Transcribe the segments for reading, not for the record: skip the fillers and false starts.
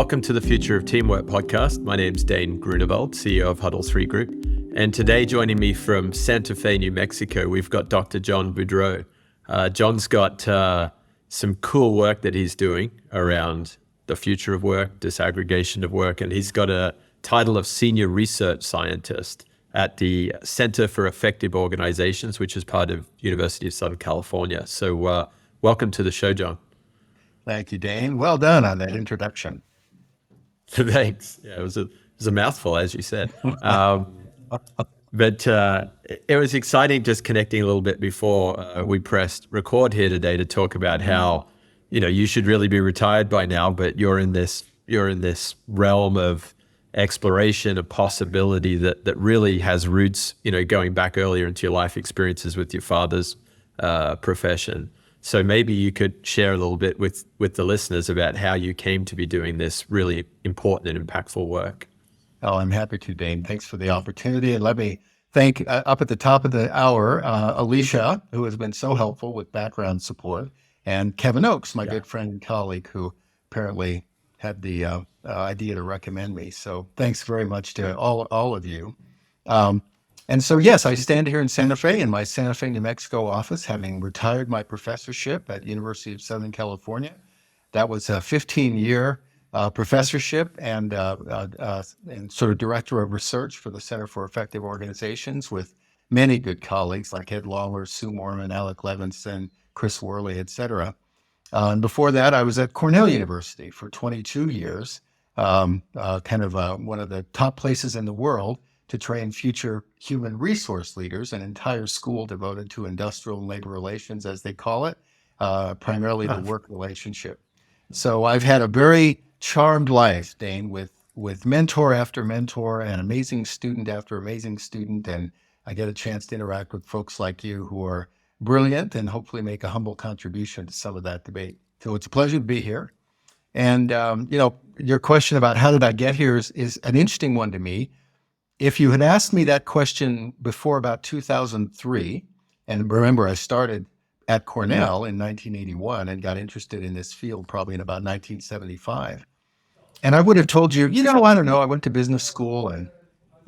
Welcome to the Future of Teamwork podcast. My name's Dane Groeneveld, CEO of HUDDL3 Group. And today joining me from Santa Fe, New Mexico, we've got Dr. John Boudreau. John's got some cool work that he's doing around the future of work, disaggregation of work, and he's got a title of Senior Research Scientist at the Center for Effective Organizations, which is part of University of Southern California. So welcome to the show, John. Thank you, Dane. Well done on that introduction. Thanks. Yeah, it was a mouthful, as you said. But it was exciting just connecting a little bit before we pressed record here today to talk about how, you should really be retired by now, but you're in this realm of exploration, a possibility that really has roots, going back earlier into your life experiences with your father's profession. So maybe you could share a little bit with the listeners about how you came to be doing this really important and impactful work. Oh, I'm happy to, Dane. Thanks for the opportunity. And let me thank, up at the top of the hour, Alicia, who has been so helpful with background support, and Kevin Oakes, my good friend and colleague, who apparently had the idea to recommend me. So thanks very much to all of you. And so, yes, I stand here in Santa Fe, in my Santa Fe, New Mexico office, having retired my professorship at University of Southern California. That was a 15-year professorship and sort of director of research for the Center for Effective Organizations with many good colleagues like Ed Lawler, Sue Morman, Alec Levinson, Chris Worley, et cetera. And before that, I was at Cornell University for 22 years, one of the top places in the world to train future human resource leaders, an entire school devoted to industrial and labor relations, as they call it, primarily the work relationship. So I've had a very charmed life, Dane, with mentor after mentor and amazing student after amazing student. And I get a chance to interact with folks like you who are brilliant and hopefully make a humble contribution to some of that debate. So it's a pleasure to be here. And, your question about how did I get here is an interesting one to me. If you had asked me that question before about 2003, and remember I started at Cornell in 1981 and got interested in this field probably in about 1975. And I would have told you, I don't know, I went to business school and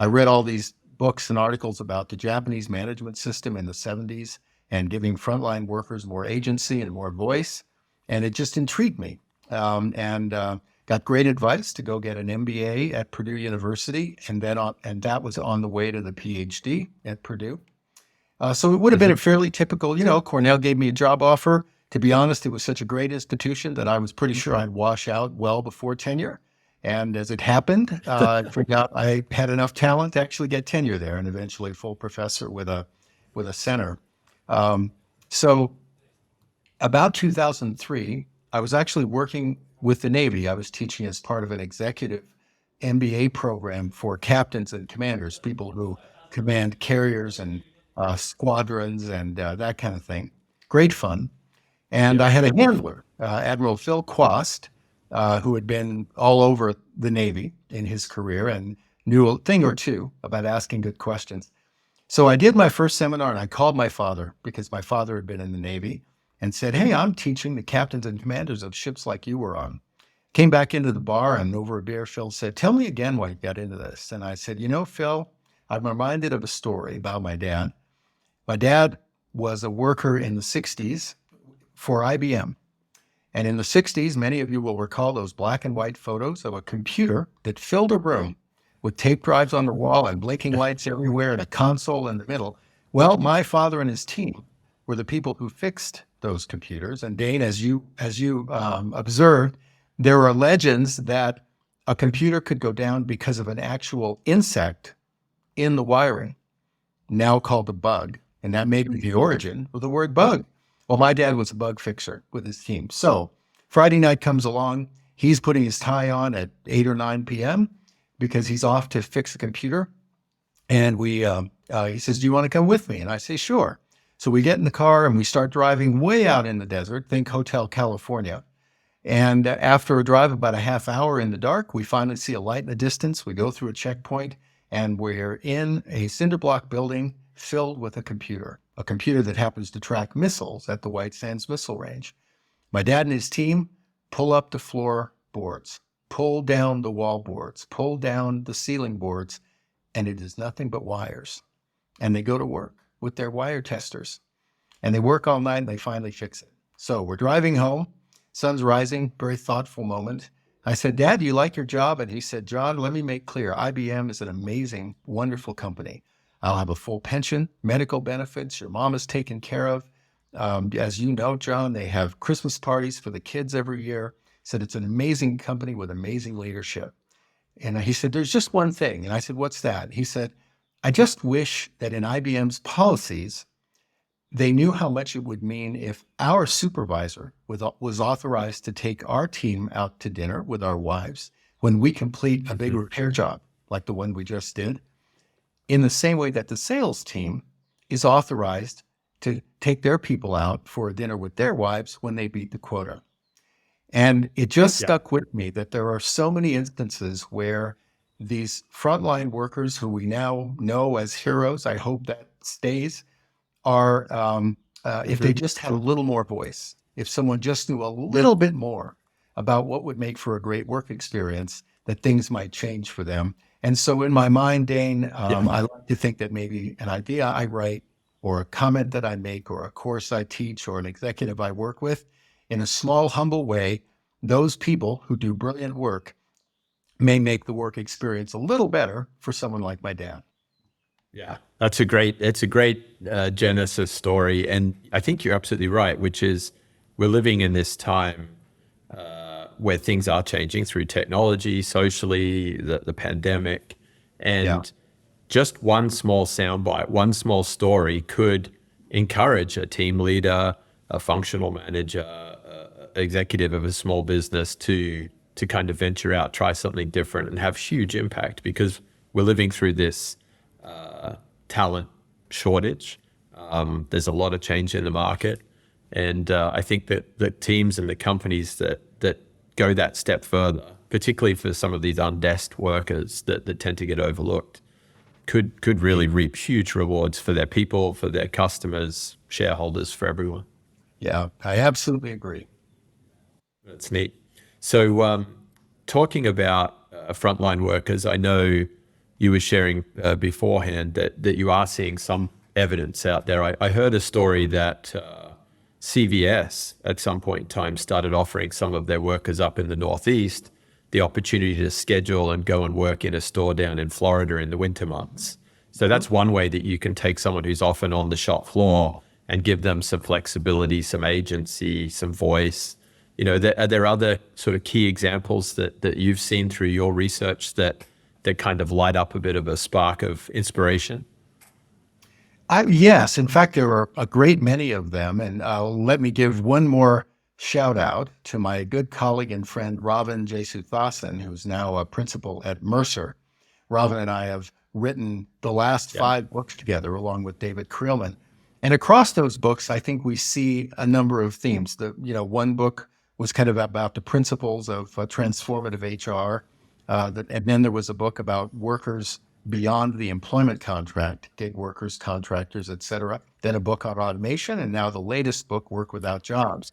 I read all these books and articles about the Japanese management system in the 70s and giving frontline workers more agency and more voice. And it just intrigued me. Got great advice to go get an MBA at Purdue University, and that was on the way to the PhD at Purdue. So it would have been a fairly typical, Cornell gave me a job offer. To be honest, it was such a great institution that I was pretty sure I'd wash out well before tenure. And as it happened, I forgot I had enough talent to actually get tenure there, and eventually full professor with a center. So about 2003, I was actually working with the Navy. I was teaching as part of an executive MBA program for captains and commanders, people who command carriers and squadrons and that kind of thing. Great fun. And I had a handler, Admiral Phil Quast, who had been all over the Navy in his career and knew a thing or two about asking good questions. So I did my first seminar and I called my father because my father had been in the Navy and said, "Hey, I'm teaching the captains and commanders of ships like you were on." Came back into the bar and over a beer, Phil said, "Tell me again why you got into this." And I said, Phil, I'm reminded of a story about my dad. My dad was a worker in the 60s for IBM. And in the 60s, many of you will recall those black and white photos of a computer that filled a room with tape drives on the wall and blinking lights everywhere and a console in the middle. Well, my father and his team were the people who fixed those computers. And Dane, as you observed, there are legends that a computer could go down because of an actual insect in the wiring, now called a bug. And that may be the origin of the word bug. Well, my dad was a bug fixer with his team. So Friday night comes along. He's putting his tie on at 8 or 9 p.m. because he's off to fix a computer. And he says, "Do you want to come with me?" And I say, "Sure." So we get in the car and we start driving way out in the desert, think Hotel California. And after a drive about a half hour in the dark, we finally see a light in the distance. We go through a checkpoint and we're in a cinder block building filled with a computer that happens to track missiles at the White Sands Missile Range. My dad and his team pull up the floorboards, pull down the wall boards, pull down the ceiling boards, and it is nothing but wires. And they go to work with their wire testers and they work all night and they finally fix it. So we're driving home, sun's rising, very thoughtful moment. I said, Dad, do you like your job? And he said, John, let me make clear, IBM is an amazing, wonderful company. I'll have a full pension, medical benefits, your mom is taken care of. As you know, John, they have Christmas parties for the kids every year. He said, it's an amazing company with amazing leadership. And he said, there's just one thing. And I said, what's that? He said, I just wish that in IBM's policies, they knew how much it would mean if our supervisor was authorized to take our team out to dinner with our wives when we complete a big repair job like the one we just did, in the same way that the sales team is authorized to take their people out for a dinner with their wives when they beat the quota. And it just stuck with me that there are so many instances where these frontline workers who we now know as heroes, I hope that stays, are, if they just had a little more voice, if someone just knew a little bit more about what would make for a great work experience, that things might change for them. And so in my mind, Dane, I like to think that maybe an idea I write or a comment that I make or a course I teach or an executive I work with, in a small, humble way, those people who do brilliant work may make the work experience a little better for someone like my dad. Yeah, it's a great Genesis story. And I think you're absolutely right, which is we're living in this time where things are changing through technology, socially, the pandemic, and just one small soundbite, one small story could encourage a team leader, a functional manager, executive of a small business to kind of venture out, try something different, and have huge impact, because we're living through this talent shortage. There's a lot of change in the market, and I think that the teams and the companies that go that step further, particularly for some of these undesked workers that tend to get overlooked, could really reap huge rewards for their people, for their customers, shareholders, for everyone. Yeah, I absolutely agree. That's neat. So talking about frontline workers, I know you were sharing beforehand that you are seeing some evidence out there. I heard a story that CVS at some point in time started offering some of their workers up in the Northeast the opportunity to schedule and go and work in a store down in Florida in the winter months. So that's one way that you can take someone who's often on the shop floor and give them some flexibility, some agency, some voice. You know, are there other sort of key examples that you've seen through your research that kind of light up a bit of a spark of inspiration? Yes, in fact, there are a great many of them. And let me give one more shout out to my good colleague and friend, Ravin Jesuthasan, who's now a principal at Mercer. Ravin and I have written the last 5 books together, along with David Creelman. And across those books, I think we see a number of themes. One book was kind of about the principles of transformative HR. And then there was a book about workers beyond the employment contract, gig workers, contractors, et cetera. Then a book on automation, and now the latest book, Work Without Jobs,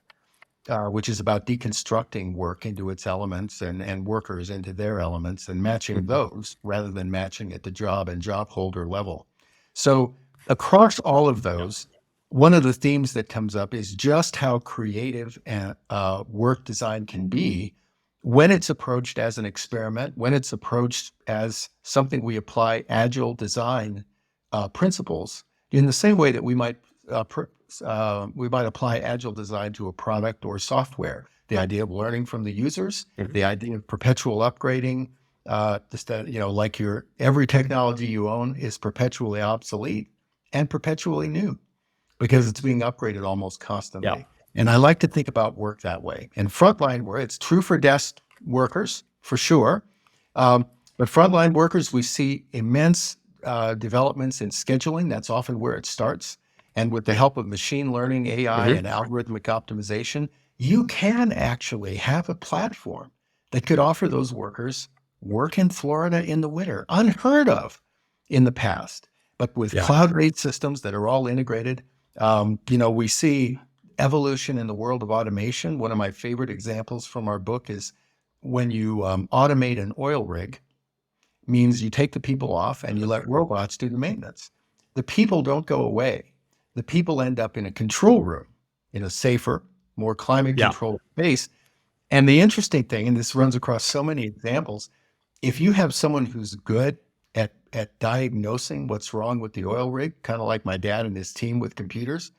which is about deconstructing work into its elements and workers into their elements and matching those rather than matching at the job and job holder level. So across all of those, one of the themes that comes up is just how creative work design can be when it's approached as an experiment, when it's approached as something we apply agile design principles in the same way that we might apply agile design to a product or software. The idea of learning from the users, the idea of perpetual upgrading, like every technology you own is perpetually obsolete and perpetually new because it's being upgraded almost constantly. Yeah. And I like to think about work that way. And frontline work, it's true for desk workers, for sure. But frontline workers, we see immense developments in scheduling. That's often where it starts. And with the help of machine learning, AI, and algorithmic optimization, you can actually have a platform that could offer those workers work in Florida in the winter, unheard of in the past. But with cloud-based systems that are all integrated, we see evolution in the world of automation. One of my favorite examples from our book is automate an oil rig means you take the people off and you let robots do the maintenance. The people don't go away. The people end up in a control room in a safer, more climate Yeah. controlled space. And the interesting thing, and this runs across so many examples, if you have someone who's good at diagnosing what's wrong with the oil rig, kind of like my dad and his team with computers,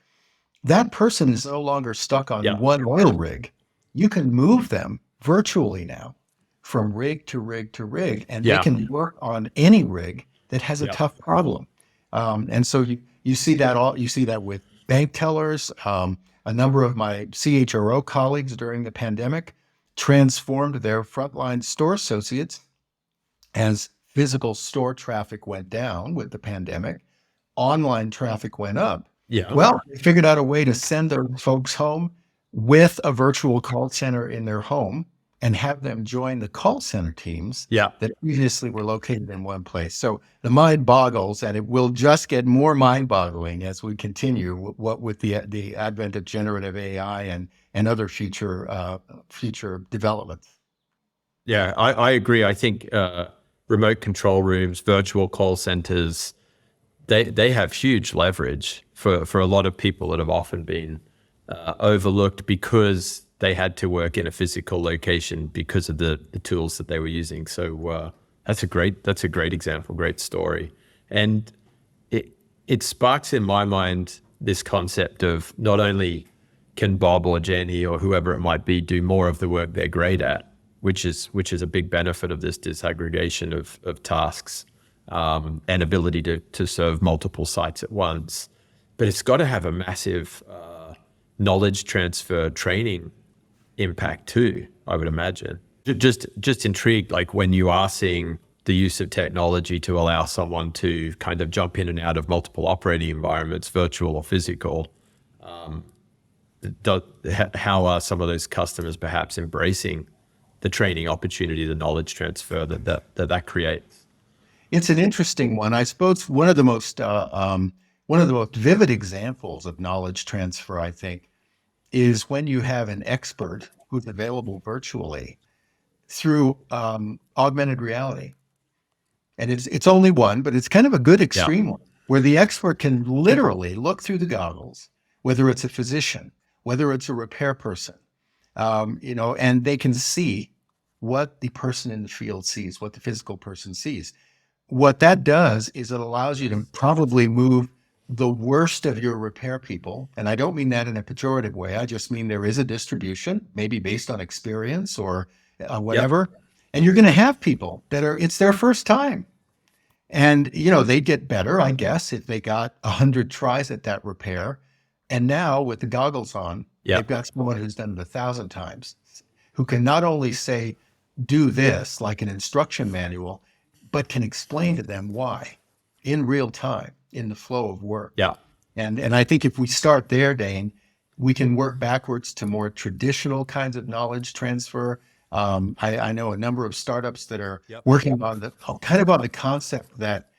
that person is no longer stuck on Yeah. one oil rig. You can move them virtually now from rig to rig to rig, and they Yeah. can work on any rig that has a Yeah. tough problem. And so you see that with bank tellers. A number of my CHRO colleagues during the pandemic transformed their frontline store associates as physical store traffic went down with the pandemic. Online traffic went up. Yeah. Well, they figured out a way to send their folks home with a virtual call center in their home and have them join the call center teams Yeah. that previously were located in one place. So the mind boggles, and it will just get more mind boggling as we continue with the advent of generative AI and other future developments. Yeah, I agree. I think remote control rooms, virtual call centers, they have huge leverage for a lot of people that have often been overlooked because they had to work in a physical location because of the tools that they were using. So that's a great example, great story, and it sparks in my mind this concept of not only can Bob or Jenny or whoever it might be do more of the work they're great at, which is a big benefit of this disaggregation of tasks and ability to serve multiple sites at once. But it's got to have a massive knowledge transfer training impact too, I would imagine. Just intrigued, like when you are seeing the use of technology to allow someone to kind of jump in and out of multiple operating environments, virtual or physical, how are some of those customers perhaps embracing the training opportunity, the knowledge transfer that creates? It's an interesting one. I suppose one of the most vivid examples of knowledge transfer, I think, is when you have an expert who's available virtually through augmented reality. And it's only one, but it's kind of a good extreme one, where the expert can literally look through the goggles, whether it's a physician, whether it's a repair person, and they can see what the person in the field sees, what the physical person sees. What that does is it allows you to probably move the worst of your repair people. And I don't mean that in a pejorative way. I just mean there is a distribution, maybe based on experience or whatever. Yep. And you're going to have people that it's their first time. And, they get better, I guess, if they got 100 tries at that repair. And now with the goggles on, they've got someone who's done it 1,000 times, who can not only say, do this like an instruction manual, but can explain to them why in real time in the flow of work. Yeah. And I think if we start there, Dane, we can work backwards to more traditional kinds of knowledge transfer. I know a number of startups that are working on the concept that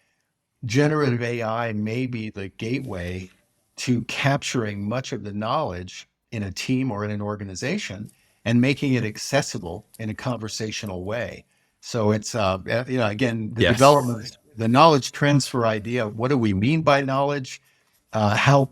generative AI may be the gateway to capturing much of the knowledge in a team or in an organization and making it accessible in a conversational way. So it's, again, the development, the knowledge transfer idea. What do we mean by knowledge? How,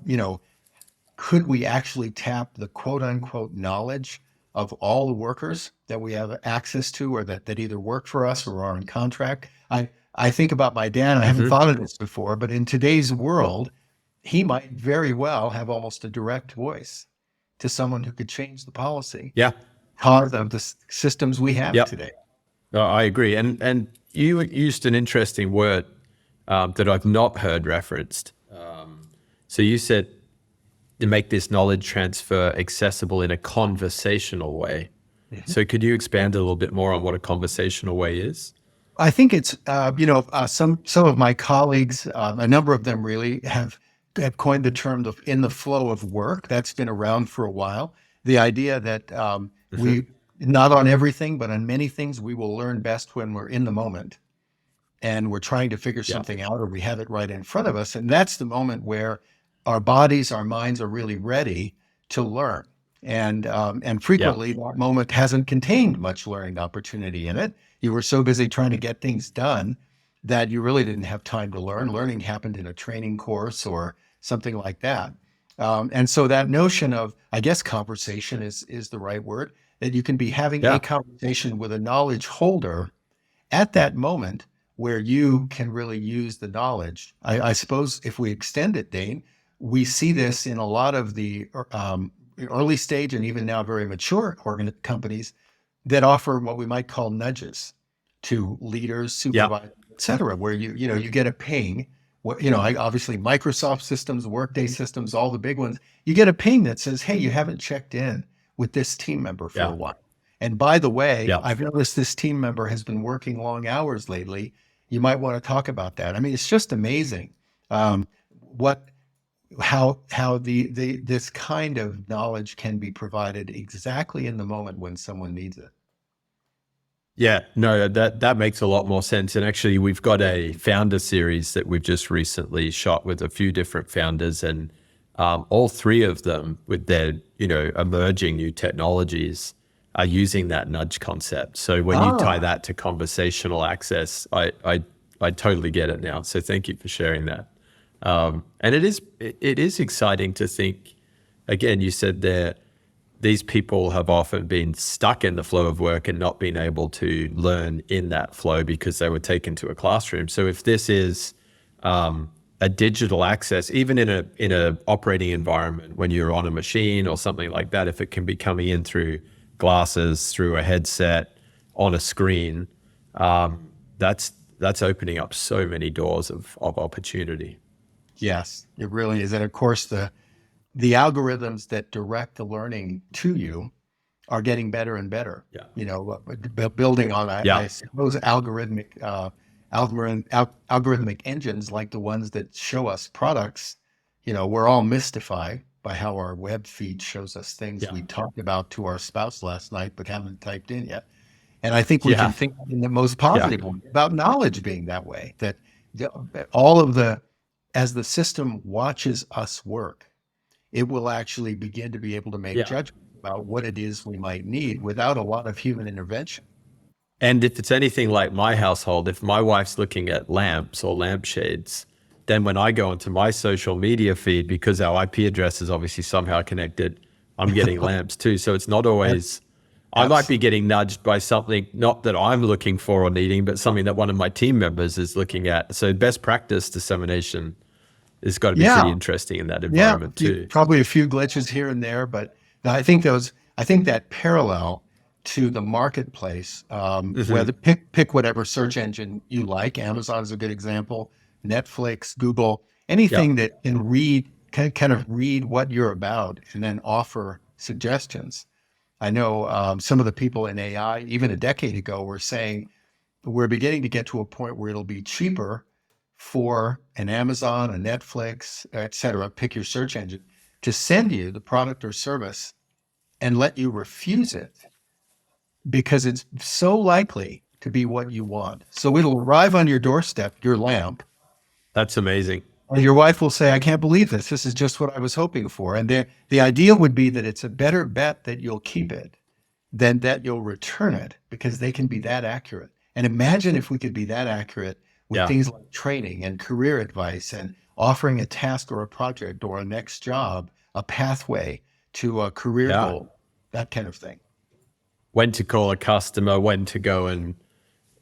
could we actually tap the quote unquote knowledge of all the workers that we have access to or that either work for us or are in contract? I think about my dad, I haven't thought of this before, but in today's world, he might very well have almost a direct voice to someone who could change the policy. Yeah. Of the systems we have today. I agree. And you used an interesting word that I've not heard referenced. So you said to make this knowledge transfer accessible in a conversational way. Mm-hmm. So could you expand a little bit more on what a conversational way is? I think it's, some of my colleagues, a number of them really have coined the term in the flow of work. That's been around for a while. The idea that we, not on everything, but on many things, we will learn best when we're in the moment and we're trying to figure something out or we have it right in front of us. And that's the moment where our bodies, our minds are really ready to learn. And Yeah. frequently that moment hasn't contained much learning opportunity in it. You were so busy trying to get things done that you really didn't have time to learn. Learning happened in a training course or something like that. And so that notion of, I guess, conversation is the right word, that you can be having a Yeah. conversation with a knowledge holder at that moment where you can really use the knowledge. I suppose if we extend it, Dane, we see this in a lot of the early stage and even now very mature companies that offer what we might call nudges to leaders, Yeah. supervisors, et cetera, where you get a ping. Obviously Microsoft systems, Workday systems, all the big ones, you get a ping that says, hey, you haven't checked in with this team member for a Yeah. while. And by the way, Yeah. I've noticed this team member has been working long hours lately. You might want to talk about that. I mean, it's just amazing what how the this kind of knowledge can be provided exactly in the moment when someone needs it. Yeah, no, that makes a lot more sense. And actually, we've got a founder series that we've just recently shot with a few different founders, and all three of them, with their emerging new technologies, are using that nudge concept. So when you tie Ah, that to conversational access, I totally get it now. So thank you for sharing that. And it is exciting to think. Again, you said there, these people have often been stuck in the flow of work and not been able to learn in that flow because they were taken to a classroom. So if this is a digital access, even in a operating environment, when you're on a machine or something like that, if it can be coming in through glasses, through a headset, on a screen, that's opening up so many doors of opportunity. yes, it really is. And of course, the algorithms that direct the learning to you are getting better and better. Yeah. Building on, I Yeah. suppose, algorithmic engines like the ones that show us products. We're all mystified by how our web feed shows us things Yeah. we talked about to our spouse last night but haven't typed in yet. And I think we can Yeah. think in the most Yeah. positive way about knowledge being that way, that all of as the system watches us work, it will actually begin to be able to make Yeah. judgments about what it is we might need without a lot of human intervention. And if it's anything like my household, if my wife's looking at lamps or lampshades, then when I go into my social media feed, because our IP address is obviously somehow connected, I'm getting lamps too. So it's not always, I might Abs- be getting nudged by something not that I'm looking for or needing, but something that one of my team members is looking at. So best practice dissemination has got to be yeah, pretty interesting in that yeah, environment too. probably a few glitches here and there, but I think that parallel to the marketplace, whether Hmm. pick whatever search engine you like. Amazon is a good example. Netflix, Google, Yeah. anything that can kind of read what you're about and then offer suggestions. I know some of the people in AI, even a decade ago, were saying we're beginning to get to a point where it'll be cheaper for an Amazon, a Netflix, et cetera, pick your search engine, to send you the product or service and let you refuse it because it's so likely to be what you want. So it'll arrive on your doorstep, your lamp, That's amazing. and your wife will say, I can't believe this. This is just what I was hoping for. And the idea would be that it's a better bet that you'll keep it than that you'll return it because they can be that accurate. And imagine if we could be that accurate with Yeah. things like training and career advice and offering a task or a project or a next job, a pathway to a career Yeah. goal, that kind of thing. When to call a customer, when to go and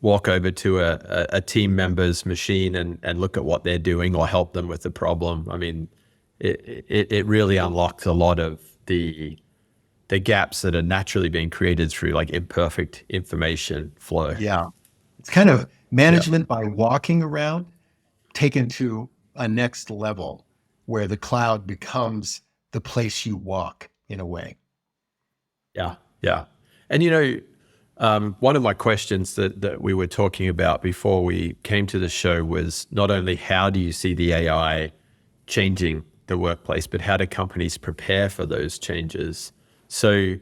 walk over to a team member's machine and look at what they're doing or help them with the problem. I mean, it really unlocks a lot of the gaps that are naturally being created through like imperfect information flow. Yeah. It's kind of Yeah. management by walking around taken to a next level where the cloud becomes the place you walk in a way. Yeah. Yeah. And one of my questions that we were talking about before we came to the show was not only how do you see the AI changing the workplace, but how do companies prepare for those changes? So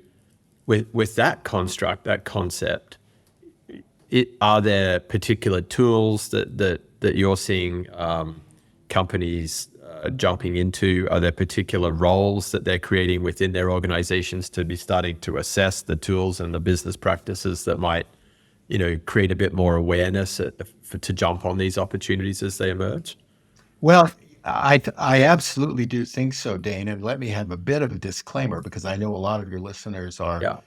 with that construct, that concept, are there particular tools that you're seeing companies jumping into? Are there particular roles that they're creating within their organizations to be starting to assess the tools and the business practices that might, create a bit more awareness to jump on these opportunities as they emerge? Well, I absolutely do think so, Dane. And let me have a bit of a disclaimer because I know a lot of your listeners are Yeah.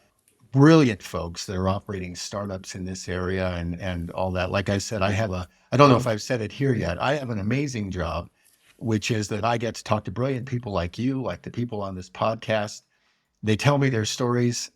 brilliant folks that are operating startups in this area and all that. Like I said, I don't know if I've said it here yet. I have an amazing job, which is that I get to talk to brilliant people like you, like the people on this podcast. They tell me their stories.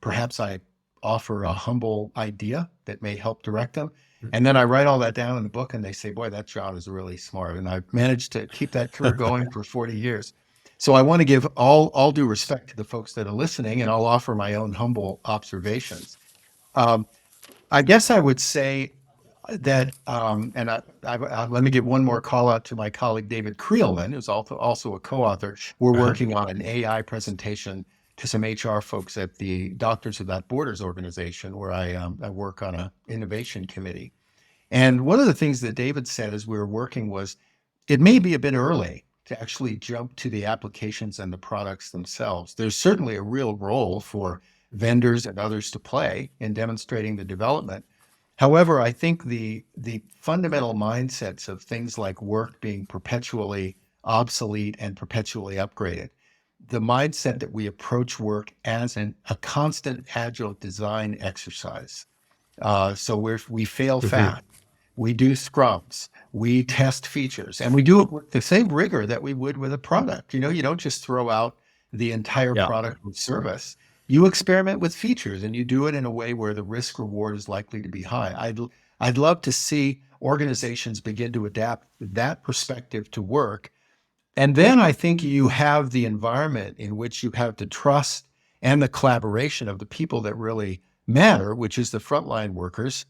Perhaps I offer a humble idea that may help direct them. And then I write all that down in the book and they say, boy, that John is really smart. And I've managed to keep that career going for 40 years. So I want to give all due respect to the folks that are listening, and I'll offer my own humble observations. Um, I guess I would say that, let me give one more call out to my colleague, David Creelman, who's also a co-author. We're working on an AI presentation to some HR folks at the Doctors Without Borders organization, where I work on an innovation committee. And one of the things that David said as we were working was, it may be a bit early to actually jump to the applications and the products themselves. There's certainly a real role for vendors and others to play in demonstrating the development. However, I think the fundamental mindsets of things like work being perpetually obsolete and perpetually upgraded, the mindset that we approach work as a constant agile design exercise. So we fail fast, we do scrums, we test features, and we do it with the same rigor that we would with a product. You don't just throw out the entire Yeah. product or service. You experiment with features and you do it in a way where the risk reward is likely to be high. I'd love to see organizations begin to adapt that perspective to work. And then I think you have the environment in which you have the trust and the collaboration of the people that really matter, which is the frontline workers,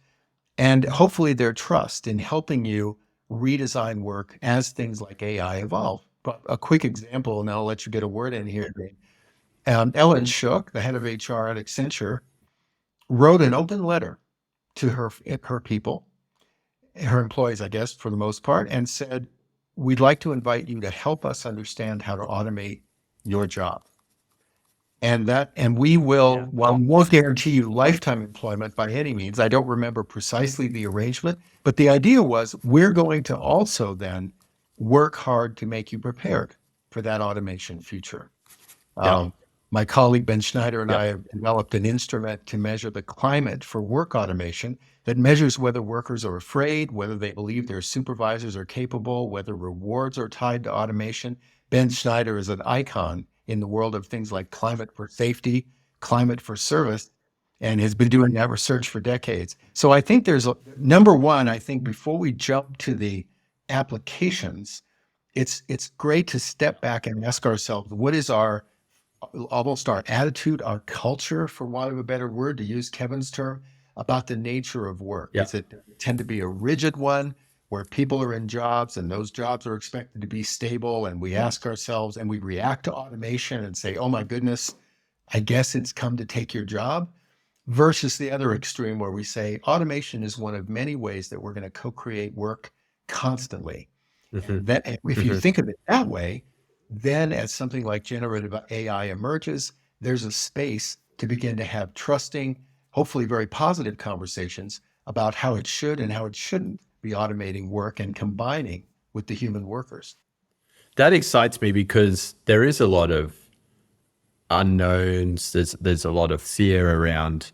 and hopefully their trust in helping you redesign work as things like AI evolve. But a quick example, and I'll let you get a word in here. Ellen Shook, the head of HR at Accenture, wrote an open letter to her people, her employees, I guess, for the most part, and said, we'd like to invite you to help us understand how to automate your job. And we will, while we won't guarantee you lifetime employment by any means, I don't remember precisely the arrangement, but the idea was we're going to also then work hard to make you prepared for that automation future. Yeah. My colleague Ben Schneider and Yeah. I have developed an instrument to measure the climate for work automation that measures whether workers are afraid, whether they believe their supervisors are capable, whether rewards are tied to automation. Ben Schneider is an icon in the world of things like climate for safety, climate for service, and has been doing that research for decades. So I think number one, I think before we jump to the applications, it's great to step back and ask ourselves, what is almost our attitude, our culture, for want of a better word, to use Kevin's term, about the nature of work? Yeah. Does it tend to be a rigid one where people are in jobs and those jobs are expected to be stable, and we ask ourselves and we react to automation and say, oh my goodness, I guess it's come to take your job? Versus the other extreme where we say automation is one of many ways that we're going to co-create work constantly. And that, if you think of it that way, then as something like generative AI emerges, there's a space to begin to have trusting, hopefully very positive conversations about how it should and how it shouldn't be automating work and combining with the human workers. That excites me because there is a lot of unknowns. There's a lot of fear around,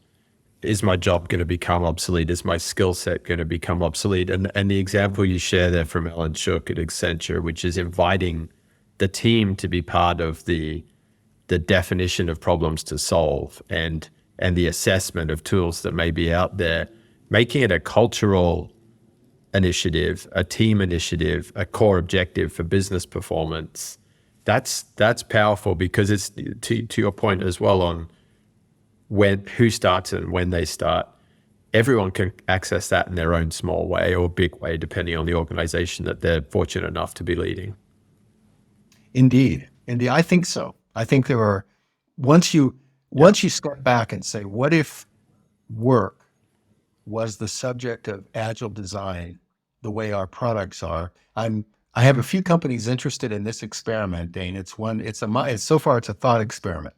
is my job going to become obsolete? Is my skill set going to become obsolete? And the example you share there from Ellen Shook at Accenture, which is inviting the team to be part of the definition of problems to solve and the assessment of tools that may be out there, making it a cultural initiative, a team initiative, a core objective for business performance. That's powerful because it's to your point as well on who starts and when they start. Everyone can access that in their own small way or big way, depending on the organization that they're fortunate enough to be leading. Indeed. I think so. I think there are, once you step back and say, what if work was the subject of agile design the way our products are? I'm I have a few companies interested in this experiment, Dane. It's so far it's a thought experiment.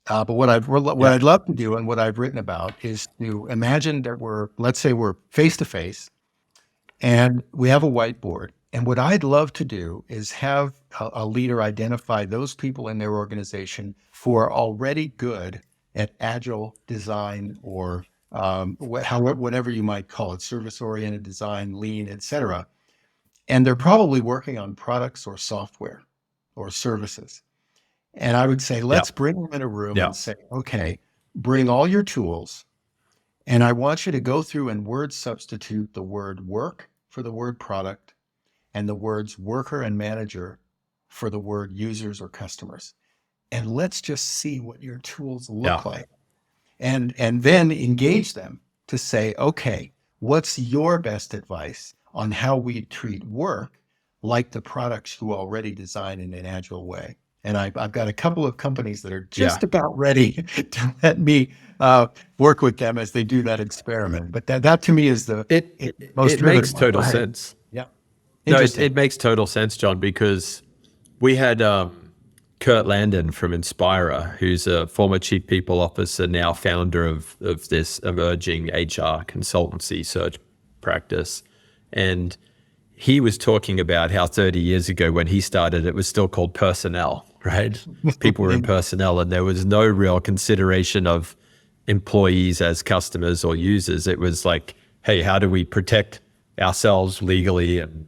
But what Yeah. I'd love to do and what I've written about is to imagine that let's say we're face to face and we have a whiteboard. And what I'd love to do is have a leader identify those people in their organization who are already good at agile design or whatever you might call it, service-oriented design, lean, et cetera. And they're probably working on products or software or services. And I would say, Yeah. let's bring them in a room Yeah. and say, okay, bring all your tools. And I want you to go through and word substitute the word work for the word product and the words worker and manager for the word users or customers. And let's just see what your tools look Yeah. like. And then engage them to say, okay, what's your best advice on how we treat work like the products you already design in an agile way? And I've got a couple of companies that are Yeah. just about ready to let me work with them as they do that experiment. But that to me is the most It makes riveting one. Go total ahead. sense. Yeah. No, Interesting. it makes total sense, John, because we had Kurt Landon from Inspira, who's a former chief people officer, now founder of this emerging HR consultancy search practice. And he was talking about how 30 years ago when he started, it was still called personnel, right? People were in personnel and there was no real consideration of employees as customers or users. It was like, hey, how do we protect ourselves legally and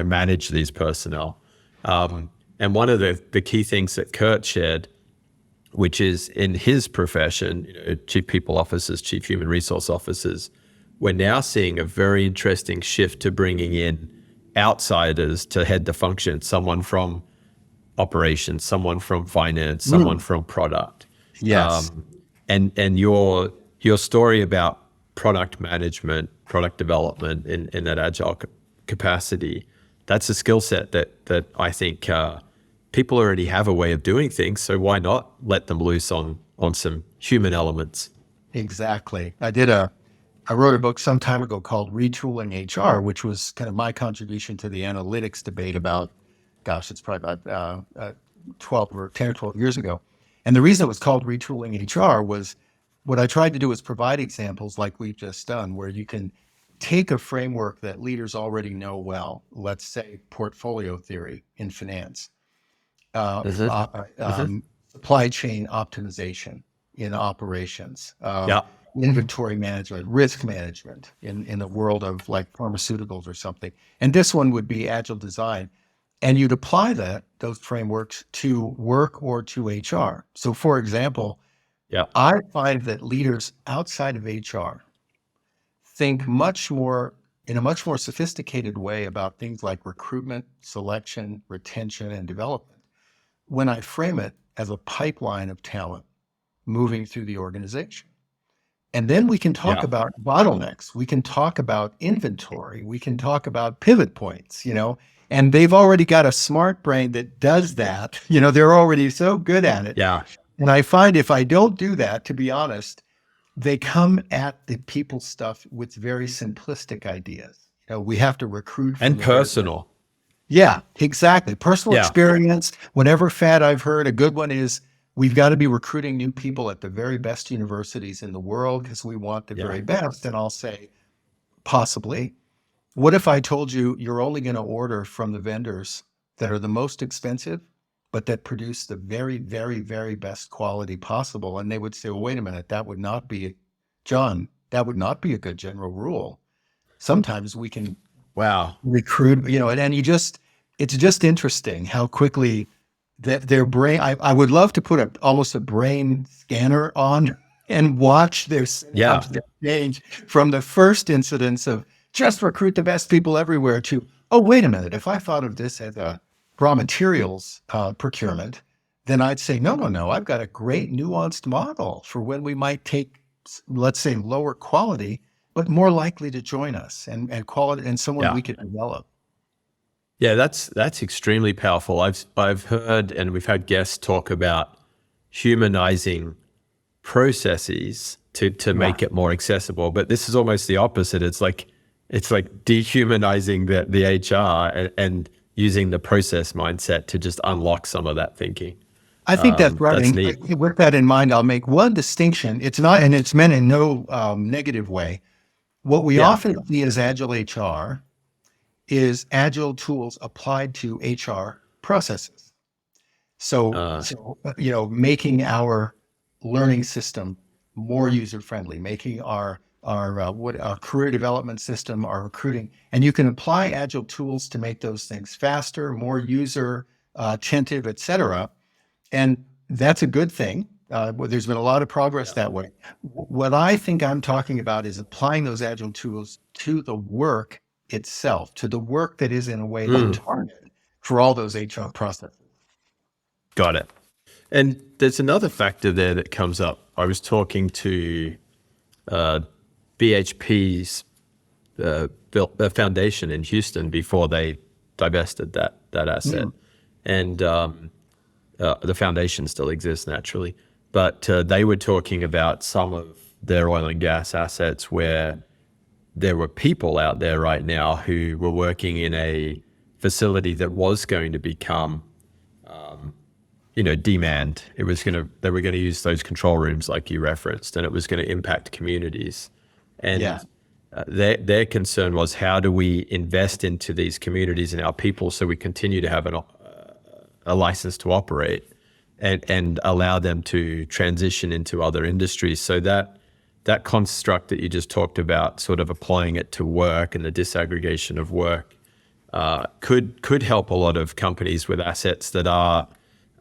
manage these personnel? And one of the key things that Kurt shared, which is in his profession, chief people officers, chief human resource officers, we're now seeing a very interesting shift to bringing in outsiders to head the function, someone from operations, someone from finance, someone from product. Yes. And your story about product management, product development in that agile capacity, that's a skill set that I think people already have a way of doing things. So why not let them loose on some human elements? Exactly. I wrote a book some time ago called Retooling HR, which was kind of my contribution to the analytics debate about, gosh, it's probably about 12 or 10 or 12 years ago. And the reason it was called Retooling HR was what I tried to do was provide examples like we've just done, where you can take a framework that leaders already know well, let's say portfolio theory in finance, uh, Mm-hmm. uh, Mm-hmm. supply chain optimization in operations, Yeah. inventory management, risk management in the world of like pharmaceuticals or something. And this one would be agile design. And you'd apply those frameworks to work or to HR. So for example, Yeah. I find that leaders outside of HR think in a much more sophisticated way about things like recruitment, selection, retention, and development when I frame it as a pipeline of talent moving through the organization. And then we can talk Yeah. about bottlenecks. We can talk about inventory. We can talk about pivot points, and they've already got a smart brain that does that. They're already so good at it. Yeah. And I find if I don't do that, to be honest, they come at the people stuff with very simplistic ideas. We have to recruit from And the very. personal. Yeah, exactly. Personal Yeah. experience. Whatever fad I've heard, a good one is we've got to be recruiting new people at the very best universities in the world because we want the Yeah. very best. And I'll say, possibly, what if I told you you're only going to order from the vendors that are the most expensive, but that produce the very, very, very best quality possible? And they would say, well, wait a minute, John, that would not be a good general rule. Sometimes we can Wow. recruit, and it's just interesting how quickly that their brain, I would love to put almost a brain scanner on and watch their Yeah. synapses change from the first incidence of just recruit the best people everywhere to, oh, wait a minute, if I thought of this as a raw materials procurement, then I'd say, no, I've got a great nuanced model for when we might take, let's say, lower quality but more likely to join us and quality and someone Yeah. we could develop. Yeah, that's extremely powerful. I've heard and we've had guests talk about humanizing processes to make it more accessible. But this is almost the opposite. It's like dehumanizing the HR and using the process mindset to just unlock some of that thinking. I think that's right. That's And neat. with that in mind, I'll make one distinction. It's not, and it's meant in no negative way. What we Yeah. often see as agile HR is agile tools applied to HR processes. So making our learning system more user friendly, making our career development system, our recruiting, and you can apply agile tools to make those things faster, more user attentive, et cetera. And that's a good thing. There's been a lot of progress that way. What I think I'm talking about is applying those agile tools to the work itself, to the work that is in a way the target for all those HR processes. Got it. And there's another factor there that comes up. I was talking to BHP's built a foundation in Houston before they divested that asset, and the foundation still exists naturally. But they were talking about some of their oil and gas assets where there were people out there right now who were working in a facility that was going to become demand. They were going to use those control rooms like you referenced, and it was going to impact communities. And their concern was, how do we invest into these communities and our people so we continue to have a license to operate and allow them to transition into other industries? So that construct that you just talked about, sort of applying it to work and the disaggregation of work, could help a lot of companies with assets that are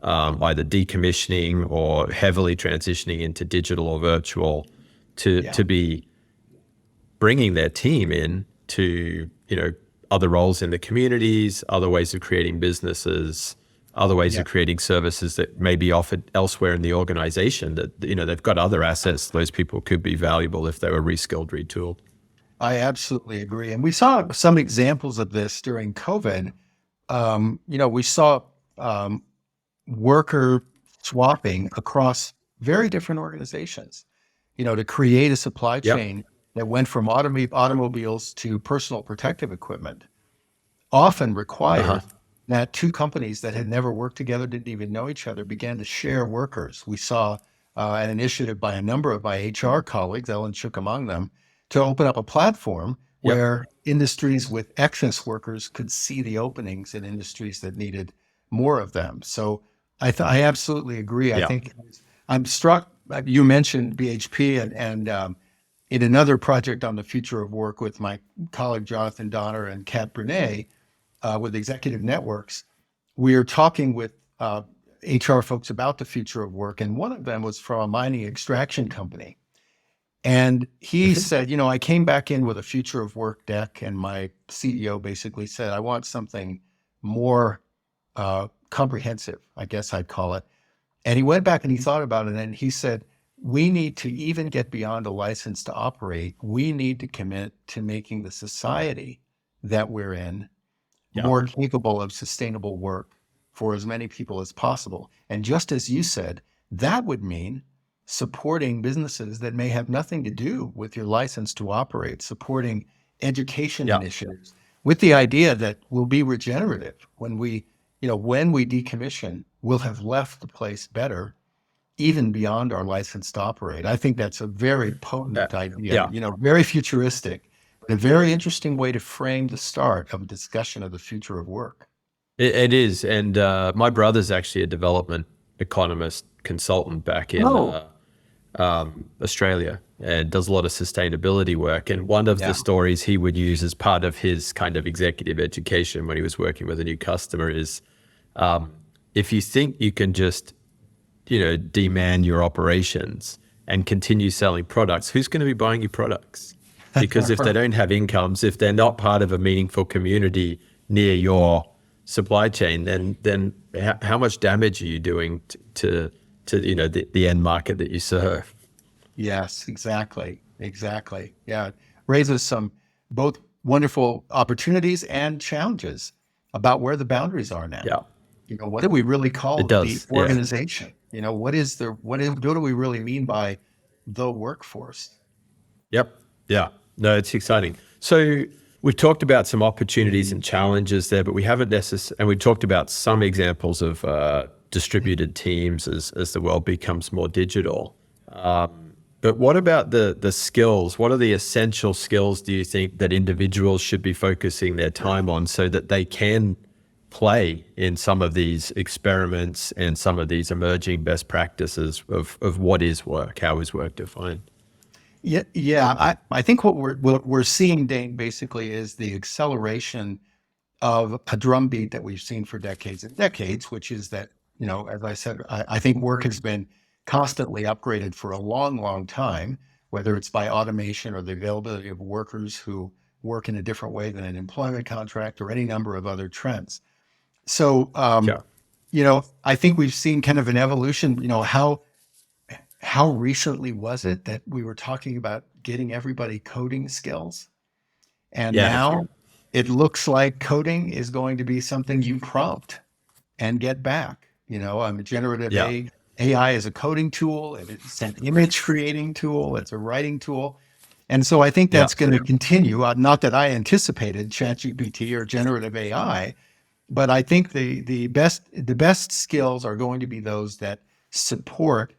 either decommissioning or heavily transitioning into digital or virtual to be bringing their team in to, other roles in the communities, other ways of creating businesses, other ways of creating services that may be offered elsewhere in the organization that, they've got other assets. Those people could be valuable if they were reskilled, retooled. I absolutely agree. And we saw some examples of this during COVID. We saw worker swapping across very different organizations, to create a supply chain that went from automobiles to personal protective equipment, often required that two companies that had never worked together, didn't even know each other, began to share workers. We saw an initiative by a number of my HR colleagues, Ellen Shook among them, to open up a platform where industries with excess workers could see the openings in industries that needed more of them. So I absolutely agree. I think I'm struck. You mentioned BHP, and in another project on the future of work with my colleague Jonathan Donner and Kat Brunet with Executive Networks, we are talking with HR folks about the future of work, and one of them was from a mining extraction company. And he said, I came back in with a future of work deck, and my CEO basically said, I want something more comprehensive, I guess I'd call it. And he went back and he thought about it, and he said, we need to even get beyond a license to operate. We need to commit to making the society that we're in more capable of sustainable work for as many people as possible. And just as you said, that would mean supporting businesses that may have nothing to do with your license to operate, supporting education initiatives with the idea that we'll be regenerative. When we decommission, we'll have left the place better, even beyond our license to operate. I think that's a very potent idea, very futuristic, but a very interesting way to frame the start of a discussion of the future of work. It is. And my brother's actually a development economist consultant back in Australia, and does a lot of sustainability work. And one of the stories he would use as part of his kind of executive education when he was working with a new customer is, if you think you can just, demand your operations and continue selling products, who's going to be buying your products? Because if they don't have incomes, if they're not part of a meaningful community near your supply chain, then how much damage are you doing to the end market that you serve? Yes, exactly. Yeah, it raises some both wonderful opportunities and challenges about where the boundaries are now. What do we really call the organization? What do we really mean by the workforce? Yeah. No, it's exciting. So we've talked about some opportunities and challenges there, but we haven't necessarily, and we talked about some examples of distributed teams as the world becomes more digital. But what about the skills? What are the essential skills do you think that individuals should be focusing their time on so that they can play in some of these experiments and some of these emerging best practices of what is work, how is work defined? I think what we're seeing, Dane, basically is the acceleration of a drumbeat that we've seen for decades and decades, which is that, as I said, I think work has been constantly upgraded for a long, long time, whether it's by automation or the availability of workers who work in a different way than an employment contract or any number of other trends. So, Yeah. I think we've seen kind of an evolution. How recently was it that we were talking about getting everybody coding skills? And Yeah. now it looks like coding is going to be something you prompt and get back. Generative Yeah. AI is a coding tool, it's an image creating tool, it's a writing tool. And so I think Yeah. that's going to continue. Not that I anticipated ChatGPT or generative AI, but I think the best skills are going to be those that support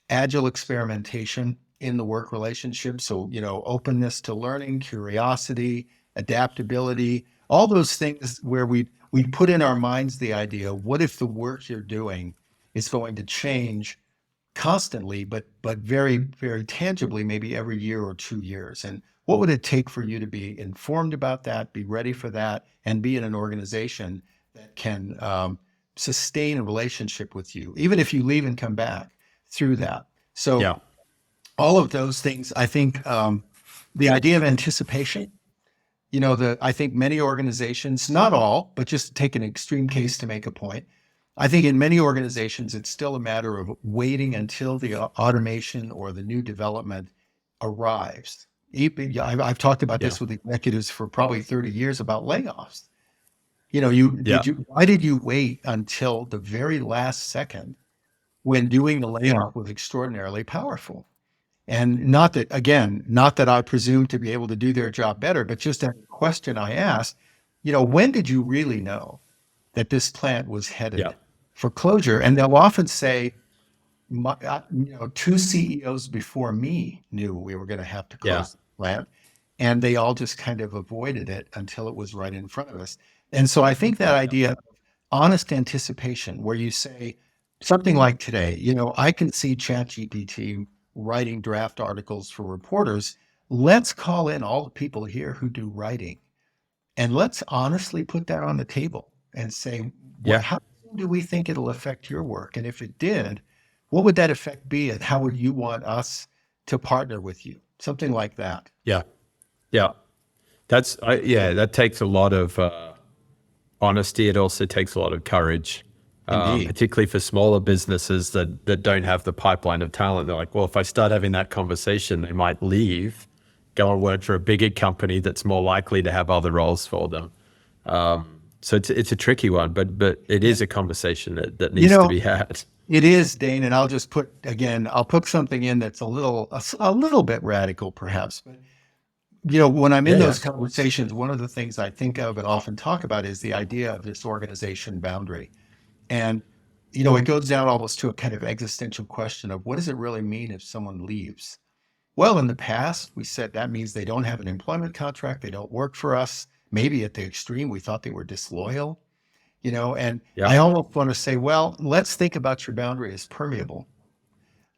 agile experimentation in the work relationship. So, openness to learning, curiosity, adaptability, all those things where we put in our minds the idea, what if the work you're doing is going to change constantly, but very, very tangibly, maybe every year or 2 years? And what would it take for you to be informed about that, be ready for that, and be in an organization that can sustain a relationship with you, even if you leave and come back through that? So Yeah. all of those things, I think the idea of anticipation, I think many organizations, not all, but just take an extreme case to make a point. I think in many organizations, it's still a matter of waiting until the automation or the new development arrives. I've talked about Yeah. this with executives for probably 30 years about layoffs. Yeah. Why did you wait until the very last second when doing the layoff was extraordinarily powerful? And not that I presume to be able to do their job better, but just a question I asked, when did you really know that this plant was Yeah. headed for closure? And they'll often say, two CEOs before me knew we were going to have to Yeah. close the plant, and they all just kind of avoided it until it was right in front of us. And so I think that idea of honest anticipation, where you say something like today, I can see ChatGPT writing draft articles for reporters. Let's call in all the people here who do writing, and let's honestly put that on the table and say, Yeah. how do we think it'll affect your work? And if it did, what would that effect be? And how would you want us to partner with you? Something like that. Yeah. Yeah. That takes a lot of honesty. It also takes a lot of courage, Indeed. particularly for smaller businesses that don't have the pipeline of talent. They're like, well, if I start having that conversation, they might leave, go and work for a bigger company that's more likely to have other roles for them. So it's a tricky one, but it is a conversation that needs to be had. It is, Dane, and I'll put something in that's a little bit radical, perhaps. But when I'm in those conversations, one of the things I think of and often talk about is the idea of this organization boundary, and it goes down almost to a kind of existential question of what does it really mean if someone leaves? Well, in the past, we said that means they don't have an employment contract, they don't work for us. Maybe at the extreme, we thought they were disloyal. And Yeah. I almost want to say, well, let's think about your boundary as permeable.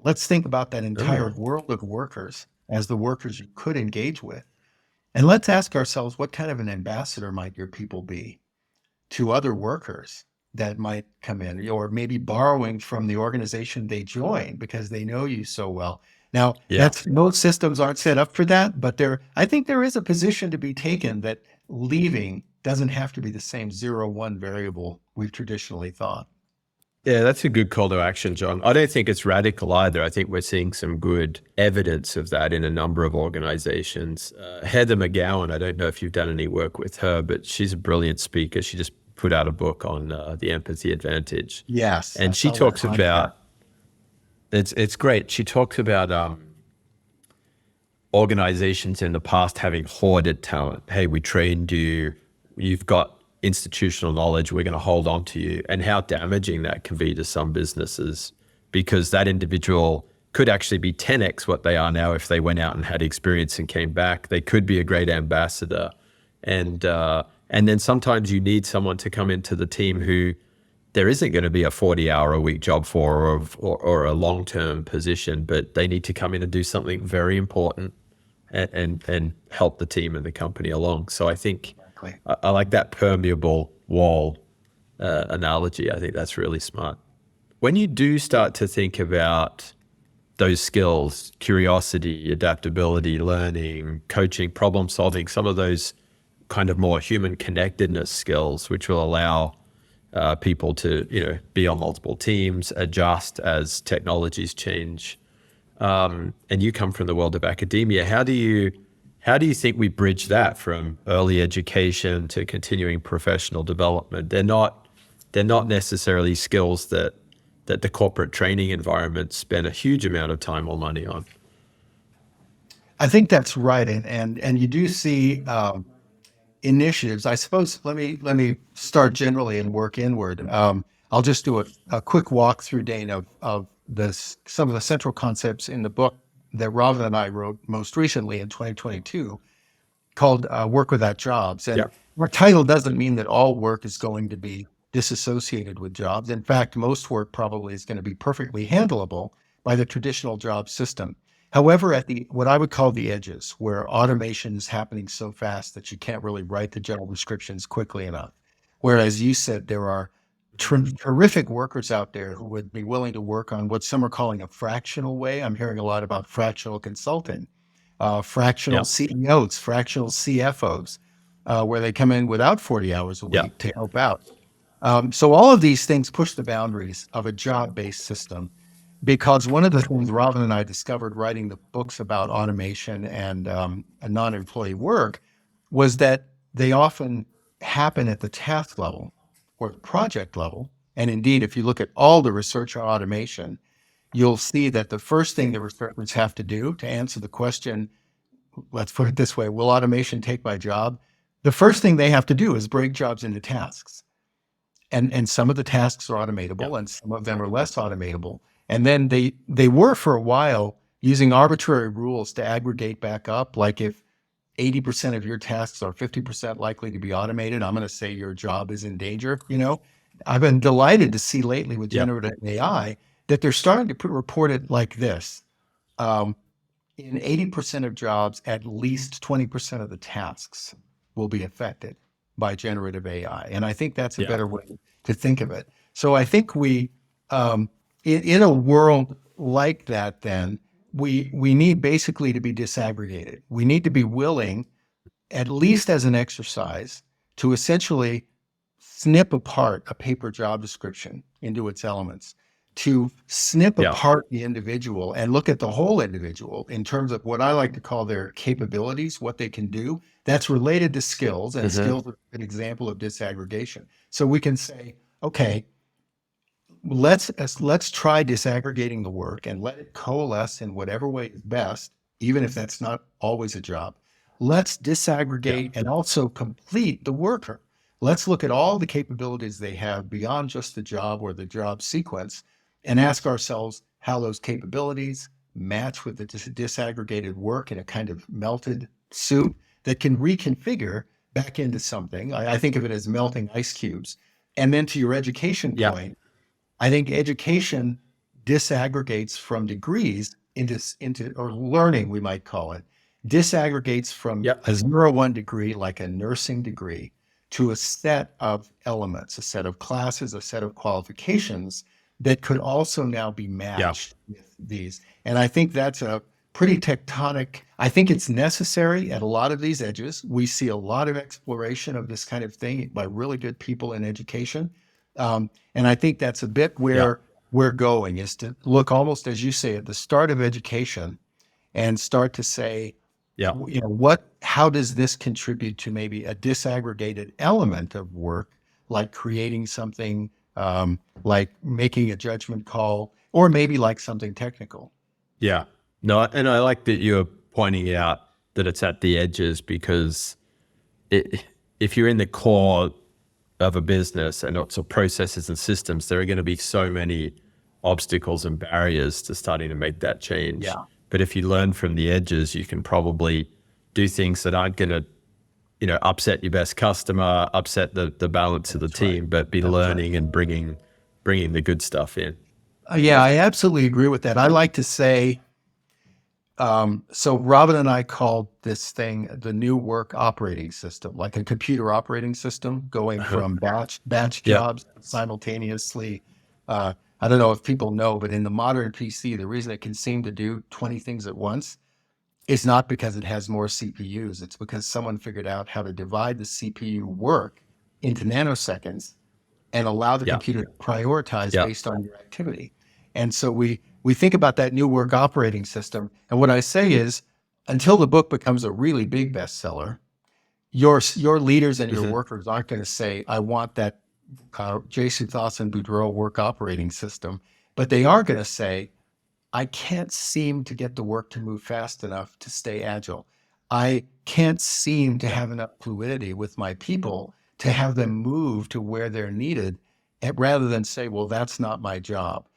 Let's think about that entire world of workers as the workers you could engage with. And let's ask ourselves, what kind of an ambassador might your people be to other workers that might come in, or maybe borrowing from the organization they join because they know you so well. Now, most systems aren't set up for that, but I think there is a position to be taken that leaving doesn't have to be the same 0-1 variable we've traditionally thought. Yeah, that's a good call to action, John. I don't think it's radical either. I think we're seeing some good evidence of that in a number of organizations. Heather McGowan, I don't know if you've done any work with her, but she's a brilliant speaker. She just put out a book on the empathy advantage. Yes. And she talks about, it's great. She talks about organizations in the past having hoarded talent. Hey, we trained you, you've got institutional knowledge, we're going to hold on to you, and how damaging that can be to some businesses, because that individual could actually be 10x what they are now if they went out and had experience and came back. They could be a great ambassador. And then sometimes you need someone to come into the team who there isn't going to be a 40-hour-a-week job for, or a long-term position, but they need to come in and do something very important and help the team and the company along. So I think I like that permeable wall analogy. I think that's really smart. When you do start to think about those skills, curiosity, adaptability, learning, coaching, problem solving, some of those kind of more human connectedness skills, which will allow people to, be on multiple teams, adjust as technologies change. And you come from the world of academia. How do you think we bridge that from early education to continuing professional development? They're not necessarily skills that the corporate training environment spend a huge amount of time or money on. I think that's right, and you do see initiatives. I suppose let me start generally and work inward. I'll just do a quick walk through, Dane, of some of the central concepts in the book that Robin and I wrote most recently in 2022, called Work Without Jobs. And Yeah. our title doesn't mean that all work is going to be disassociated with jobs. In fact, most work probably is going to be perfectly handleable by the traditional job system. However, at what I would call the edges, where automation is happening so fast that you can't really write the job descriptions quickly enough. Whereas you said there are terrific workers out there who would be willing to work on what some are calling a fractional way. I'm hearing a lot about fractional consulting, fractional CEOs, fractional CFOs, where they come in without 40 hours a week to help out. So all of these things push the boundaries of a job-based system, because one of the things Robin and I discovered writing the books about automation and non-employee work was that they often happen at the task level or the project level. And indeed, if you look at all the research on automation, you'll see that the first thing the researchers have to do to answer the question, let's put it this way, will automation take my job? The first thing they have to do is break jobs into tasks. And some of the tasks are automatable and some of them are less automatable. And then they were for a while using arbitrary rules to aggregate back up. Like if 80% of your tasks are 50% likely to be automated, I'm going to say your job is in danger. I've been delighted to see lately with generative AI that they're starting to report it like this. In 80% of jobs, at least 20% of the tasks will be affected by generative AI. And I think that's a better way to think of it. So I think we, in a world like that, then we need basically to be disaggregated. We need to be willing, at least as an exercise, to essentially snip apart a paper job description into its elements, to snip apart the individual and look at the whole individual in terms of what I like to call their capabilities, what they can do. That's related to skills, and skills are an example of disaggregation. So we can say, okay, let's try disaggregating the work and let it coalesce in whatever way is best, even if that's not always a job. Let's disaggregate and also complete the worker. Let's look at all the capabilities they have beyond just the job or the job sequence and ask ourselves how those capabilities match with the disaggregated work in a kind of melted soup that can reconfigure back into something. I think of it as melting ice cubes. And then to your education point, I think education disaggregates from degrees into or learning, we might call it, disaggregates from a 0-1 degree, like a nursing degree, to a set of elements, a set of classes, a set of qualifications that could also now be matched with these. And I think that's a pretty tectonic. I think it's necessary at a lot of these edges. We see a lot of exploration of this kind of thing by really good people in education. And I think that's a bit where we're going, is to look almost, as you say, at the start of education and start to say, how does this contribute to maybe a disaggregated element of work, like creating something, like making a judgment call, or maybe like something technical. Yeah. No, and I like that you're pointing out that it's at the edges, because if you're in the core of a business and lots of processes and systems, there are going to be so many obstacles and barriers to starting to make that change. Yeah. But if you learn from the edges, you can probably do things that aren't going to, upset your best customer, upset the balance of the team, but be learning and bringing the good stuff in. Yeah, I absolutely agree with that. I like to say, so Robin and I called this thing the new work operating system, like a computer operating system, going from batch jobs simultaneously. I don't know if people know, but in the modern PC, the reason it can seem to do 20 things at once is not because it has more CPUs. It's because someone figured out how to divide the CPU work into nanoseconds and allow the computer to prioritize based on your activity. And so we think about that new work operating system. And what I say is, until the book becomes a really big bestseller, your leaders and your workers aren't going to say, I want that Jason Thawson Boudreau work operating system. But they are going to say, I can't seem to get the work to move fast enough to stay agile. I can't seem to have enough fluidity with my people to have them move to where they're needed, rather than say, well, that's not my job.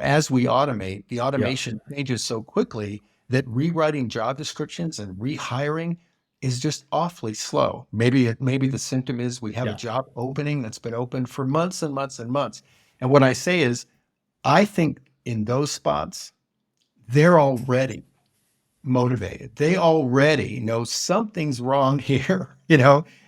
As we automate, the automation changes so quickly that rewriting job descriptions and rehiring is just awfully slow. Maybe the symptom is we have a job opening that's been open for months and months and months. And what I say is, I think in those spots, they're already motivated. They already know something's wrong here,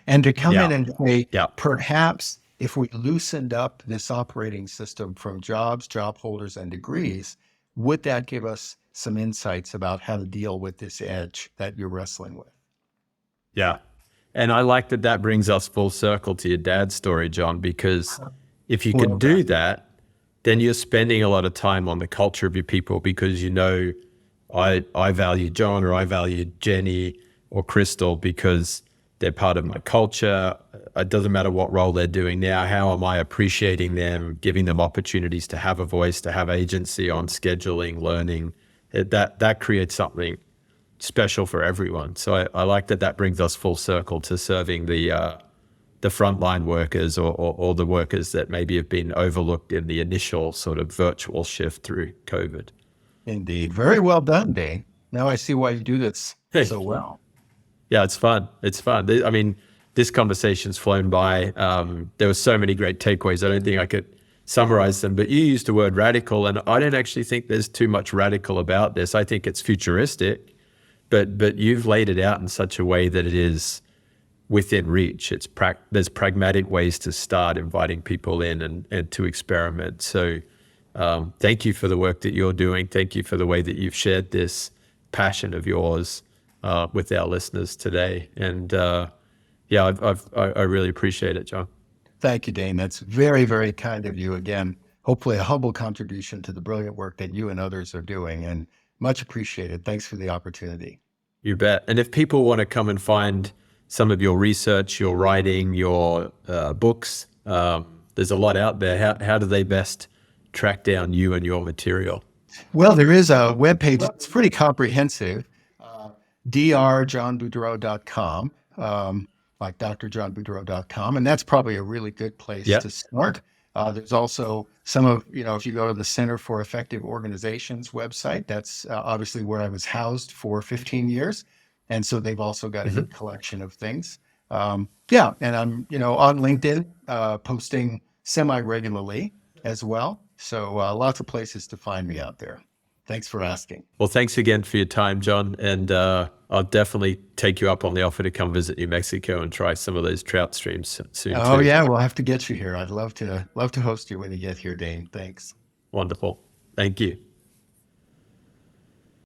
and to come in and say, perhaps if we loosened up this operating system from jobs, job holders, and degrees, would that give us some insights about how to deal with this edge that you're wrestling with? Yeah. And I like that brings us full circle to your dad's story, John, because if you can do that, then you're spending a lot of time on the culture of your people, because I value John, or I value Jenny or Crystal because they're part of my culture. It doesn't matter what role they're doing now. How am I appreciating them, giving them opportunities to have a voice, to have agency on scheduling, learning? That creates something special for everyone. So I like that brings us full circle to serving the frontline workers, or the workers that maybe have been overlooked in the initial sort of virtual shift through COVID. Indeed. Very well done, Dane. Now I see why you do this so well. Yeah, it's fun. It's fun. I mean, this conversation's flown by. There were so many great takeaways. I don't think I could summarize them, but you used the word radical, and I don't actually think there's too much radical about this. I think it's futuristic, but you've laid it out in such a way that it is within reach. There's pragmatic ways to start inviting people in and to experiment. So thank you for the work that you're doing. Thank you for the way that you've shared this passion of yours with our listeners today. And I really appreciate it, John. Thank you, Dane. That's very, very kind of you. Again, hopefully a humble contribution to the brilliant work that you and others are doing, and much appreciated. Thanks for the opportunity. You bet. And if people want to come and find some of your research, your writing, your books, there's a lot out there. How do they best track down you and your material? Well, there is a webpage. It's pretty comprehensive, drjohnboudreau.com, like drjohnboudreau.com. And that's probably a really good place to start. There's also some of, if you go to the Center for Effective Organizations website, that's obviously where I was housed for 15 years. And so they've also got a good collection of things. And I'm, on LinkedIn, posting semi-regularly as well. So lots of places to find me out there. Thanks for asking. Well, thanks again for your time, John. And I'll definitely take you up on the offer to come visit New Mexico and try some of those trout streams soon. Oh, yeah. We'll have to get you here. I'd love to host you when you get here, Dane. Thanks. Wonderful. Thank you.